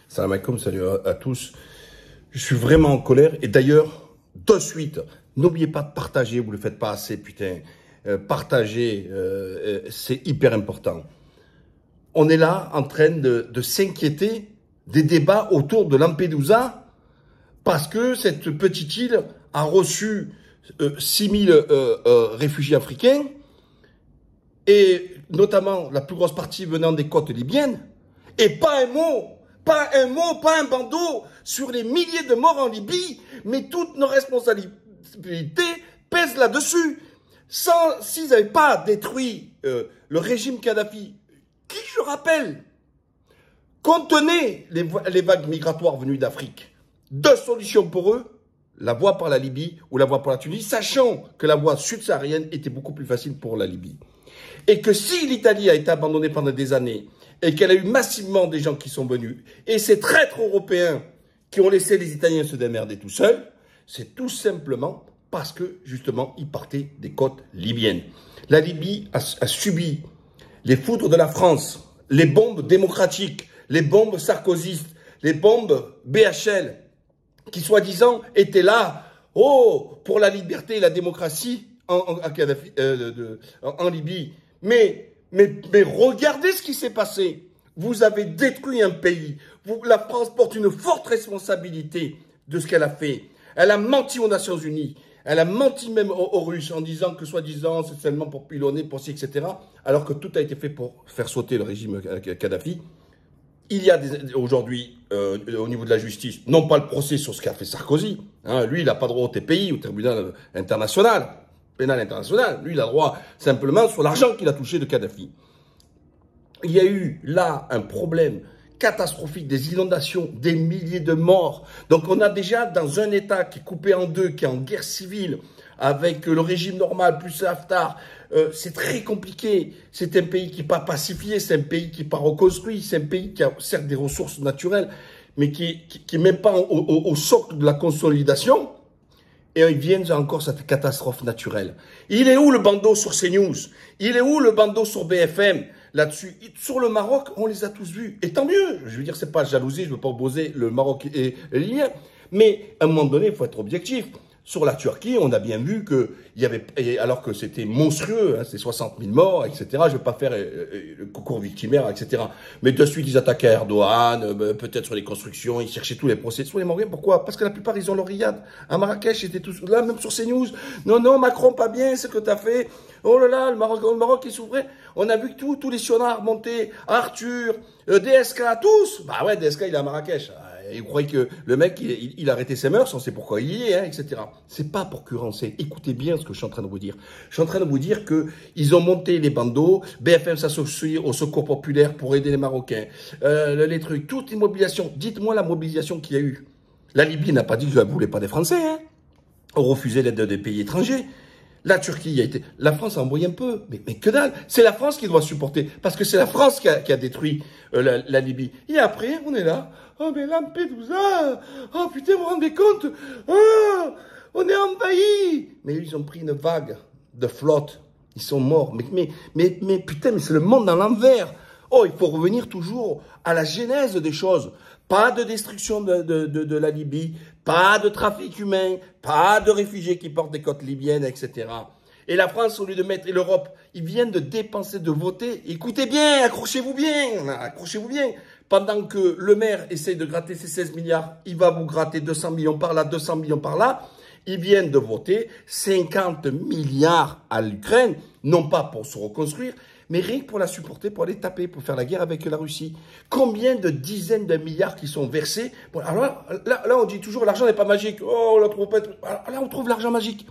Salam alaikum, salut à tous. Je suis vraiment en colère. Et d'ailleurs, de suite, n'oubliez pas de partager, vous ne le faites pas assez, putain. Partager, c'est hyper important. On est là en train de s'inquiéter des débats autour de Lampedusa parce que cette petite île a reçu 6000 réfugiés africains et notamment la plus grosse partie venant des côtes libyennes. Et pas un mot, pas un bandeau sur les milliers de morts en Libye, mais toutes nos responsabilités pèsent là-dessus. S'ils n'avaient pas détruit le régime Kadhafi, qui, je rappelle, contenait les vagues migratoires venues d'Afrique, deux solutions pour eux, la voie par la Libye ou la voie par la Tunisie, sachant que la voie sud-saharienne était beaucoup plus facile pour la Libye. Et que si l'Italie a été abandonnée pendant des années, et qu'elle a eu massivement des gens qui sont venus, et ces traîtres européens qui ont laissé les Italiens se démerder tout seuls, c'est tout simplement parce que, justement, ils partaient des côtes libyennes. La Libye a subi les foudres de la France, les bombes démocratiques, les bombes sarkozystes, les bombes BHL, qui soi-disant étaient là, pour la liberté et la démocratie en Libye. Mais regardez ce qui s'est passé. Vous avez détruit un pays. La France porte une forte responsabilité de ce qu'elle a fait. Elle a menti aux Nations Unies. Elle a menti même aux Russes en disant que soi-disant c'est seulement pour pilonner, pour ci, etc. Alors que tout a été fait pour faire sauter le régime Kadhafi. Il y a aujourd'hui, au niveau de la justice, non pas le procès sur ce qu'a fait Sarkozy. Hein, lui, il n'a pas droit au TPI, au tribunal international, pénal international. Lui, il a droit simplement sur l'argent qu'il a touché de Kadhafi. Il y a eu là un problème catastrophique, des inondations, des milliers de morts. Donc on a déjà dans un État qui est coupé en deux, qui est en guerre civile, avec le régime normal plus Haftar, c'est très compliqué. C'est un pays qui n'est pas pacifié, c'est un pays qui n'est pas reconstruit, c'est un pays qui a certes des ressources naturelles, mais qui n'est même pas au socle de la consolidation. Et ils viennent encore cette catastrophe naturelle. Il est où le bandeau sur CNews? Il est où le bandeau sur BFM? Là-dessus, sur le Maroc, on les a tous vus. Et tant mieux. Je veux dire, c'est pas jalousie, je veux pas opposer le Maroc et l'Iran. Mais à un moment donné, il faut être objectif. Sur la Turquie, on a bien vu que il y avait, alors que c'était monstrueux, hein, c'est 60 000 morts, etc. Je vais pas faire le concours victimaire, etc. Mais de suite, ils attaquaient Erdogan, peut-être sur les constructions, ils cherchaient tous les procès sur les Marocains. Pourquoi? Parce que la plupart, ils ont leur riad. À Marrakech, ils étaient tous là, même sur CNews. Non, Macron, pas bien, ce que t'as fait. Oh là là, le Maroc, il s'ouvrait. On a vu que tous les sionards montaient, Arthur, DSK, tous. Bah ouais, DSK, il est à Marrakech. Et vous croyez que le mec, il a arrêté ses mœurs, on sait pourquoi il y est, hein, etc. C'est pas pour curancer. Écoutez bien ce que je suis en train de vous dire. Je suis en train de vous dire que ils ont monté les bandeaux, BFM s'associe au Secours Populaire pour aider les Marocains, les trucs, toute les mobilisations. Dites-moi la mobilisation qu'il y a eu. La Libye n'a pas dit que je ne voulais pas des Français, hein. On refusait l'aide des pays étrangers. La Turquie a été... La France a envoyé un peu, mais que dalle. C'est la France qui doit supporter, parce que c'est la France qui a détruit la Libye. Et après, on est là. Oh, mais Lampedusa! Oh, putain, vous vous rendez compte? Oh, on est envahi! Mais ils ont pris une vague de flotte. Ils sont morts. Mais putain, mais c'est le monde dans l'envers. Oh, il faut revenir toujours à la genèse des choses. Pas de destruction de la Libye, pas de trafic humain, pas de réfugiés qui portent des côtes libyennes, etc. Et la France, au lieu de mettre, et l'Europe, ils viennent de dépenser, de voter. Écoutez bien, accrochez-vous bien. Pendant que le maire essaie de gratter ses 16 milliards, il va vous gratter 200 millions par là, 200 millions par là. Ils viennent de voter 50 milliards à l'Ukraine, non pas pour se reconstruire, mais rien que pour la supporter, pour aller taper, pour faire la guerre avec la Russie. Combien de dizaines de milliards qui sont versés? Bon, alors là, on dit toujours l'argent n'est pas magique. Oh, on la trouve pas. Là, on trouve l'argent magique.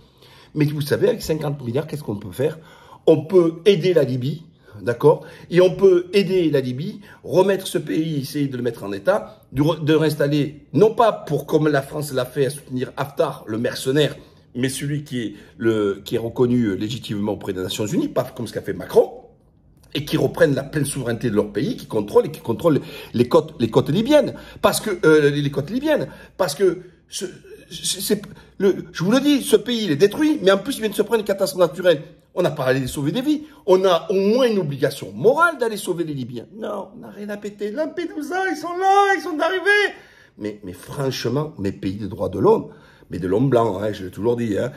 Mais vous savez, avec 50 milliards, qu'est-ce qu'on peut faire? On peut aider la Libye, d'accord? Et on peut aider la Libye, remettre ce pays, essayer de le mettre en état, de réinstaller, non pas pour, comme la France l'a fait, à soutenir Haftar, le mercenaire, mais celui qui est reconnu légitimement auprès des Nations Unies, pas comme ce qu'a fait Macron, et qui reprennent la pleine souveraineté de leur pays, qui contrôlent les côtes libyennes. Parce que, je vous le dis, ce pays, il est détruit, mais en plus, il vient de se prendre une catastrophe naturelle. On n'a pas à aller sauver des vies. On a au moins une obligation morale d'aller sauver les Libyens. Non, on n'a rien à péter. Lampedusa, ils sont là, ils sont arrivés. Mais franchement, mes pays de droits de l'homme, mais de l'homme blanc, hein, je l'ai toujours dit, hein,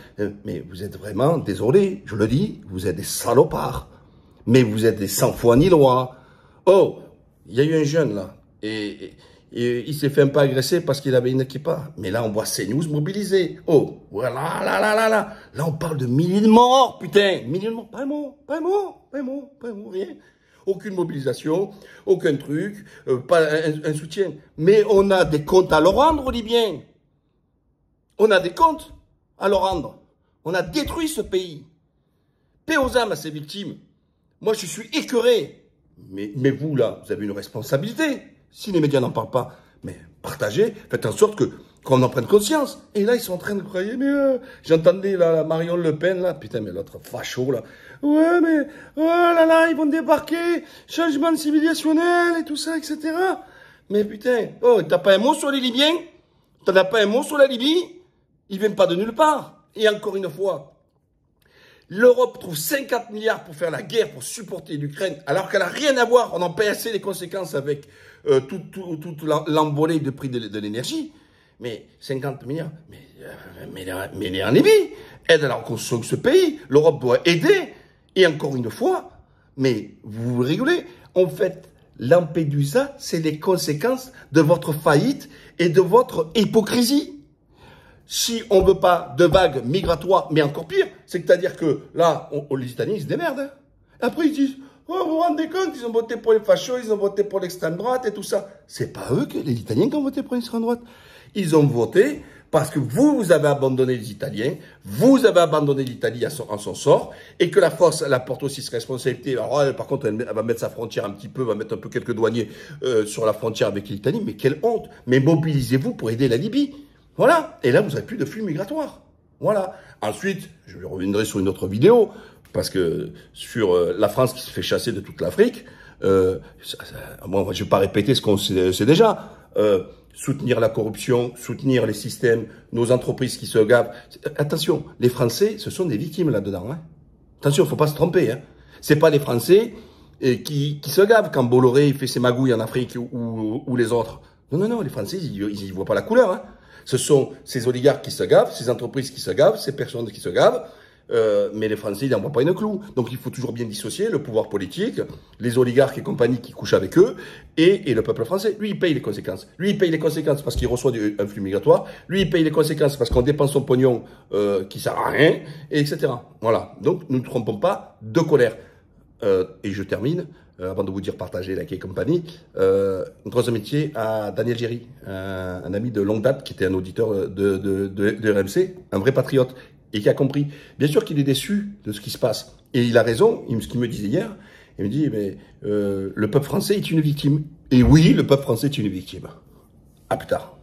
mais vous êtes vraiment, désolé, je le dis, vous êtes des salopards. Mais vous êtes des sans foi ni loi. Oh, il y a eu un jeune là, et il s'est fait un peu agresser parce qu'il avait une équipa. Mais là, on voit CNews mobilisés. Oh, voilà, là. Là, on parle de milliers de morts, putain. Milliers de morts, pas un mot, rien. Aucune mobilisation, aucun truc, pas un soutien. Mais on a des comptes à leur rendre aux Libyens. On a des comptes à leur rendre. On a détruit ce pays. Paix aux âmes à ces victimes. Moi, je suis écœuré. Mais vous, là, vous avez une responsabilité. Si les médias n'en parlent pas, mais partagez, faites en sorte qu'on en prenne conscience. Et là, ils sont en train de croire, mais j'entendais la Marion Le Pen, là, putain, mais l'autre facho, là. Ouais, mais, oh là là, ils vont débarquer, changement civilisationnel et tout ça, etc. Mais putain, oh, t'as pas un mot sur les Libyens? T'en as pas un mot sur la Libye? Ils viennent pas de nulle part. Et encore une fois, l'Europe trouve 50 milliards pour faire la guerre, pour supporter l'Ukraine, alors qu'elle n'a rien à voir. On en paie assez les conséquences avec toute l'envolée de prix de l'énergie. Mais 50 milliards, mais en Libye, aide à la reconstruction de ce pays. L'Europe doit aider. Et encore une fois, mais vous rigolez, en fait, Lampedusa, c'est les conséquences de votre faillite et de votre hypocrisie. Si on ne veut pas de vagues migratoires, mais encore pire, c'est-à-dire que là, les Italiens, ils se démerdent. Hein. Après, ils disent, oh, vous vous rendez compte, ils ont voté pour les fachos, ils ont voté pour l'extrême droite et tout ça. C'est pas eux, les Italiens, qui ont voté pour l'extrême droite. Ils ont voté parce que vous avez abandonné les Italiens, vous avez abandonné l'Italie à son sort, et que la France, elle apporte aussi cette responsabilité. Alors, elle, par contre, elle va mettre sa frontière un petit peu, va mettre un peu quelques douaniers sur la frontière avec l'Italie, mais quelle honte. Mais mobilisez-vous pour aider la Libye. Voilà. Et là, vous n'avez plus de flux migratoires. Voilà. Ensuite, je reviendrai sur une autre vidéo, parce que sur la France qui se fait chasser de toute l'Afrique, moi, je ne vais pas répéter ce qu'on sait déjà. Soutenir la corruption, soutenir les systèmes, nos entreprises qui se gavent. Attention, les Français, ce sont des victimes là-dedans. Hein. Attention, il ne faut pas se tromper. Hein. Ce n'est pas les Français qui se gavent quand Bolloré il fait ses magouilles en Afrique ou les autres. Non, les Français, ils n'y voient pas la couleur. Hein. Ce sont ces oligarques qui se gavent, ces entreprises qui se gavent, ces personnes qui se gavent, mais les Français, ils n'en voient pas une clou. Donc il faut toujours bien dissocier le pouvoir politique, les oligarques et compagnie qui couchent avec eux, et le peuple français. Lui, il paye les conséquences. Lui, il paye les conséquences parce qu'il reçoit un flux migratoire. Lui, il paye les conséquences parce qu'on dépense son pognon qui sert à rien, etc. Voilà. Donc, nous ne trompons pas de colère. Et je termine, avant de vous dire partager, liker et compagnie, une grosse amitié à Daniel Géry, un ami de longue date qui était un auditeur de RMC, un vrai patriote, et qui a compris. Bien sûr qu'il est déçu de ce qui se passe. Et il a raison, ce qu'il me disait hier, il me dit, mais le peuple français est une victime. Et oui, le peuple français est une victime. À plus tard.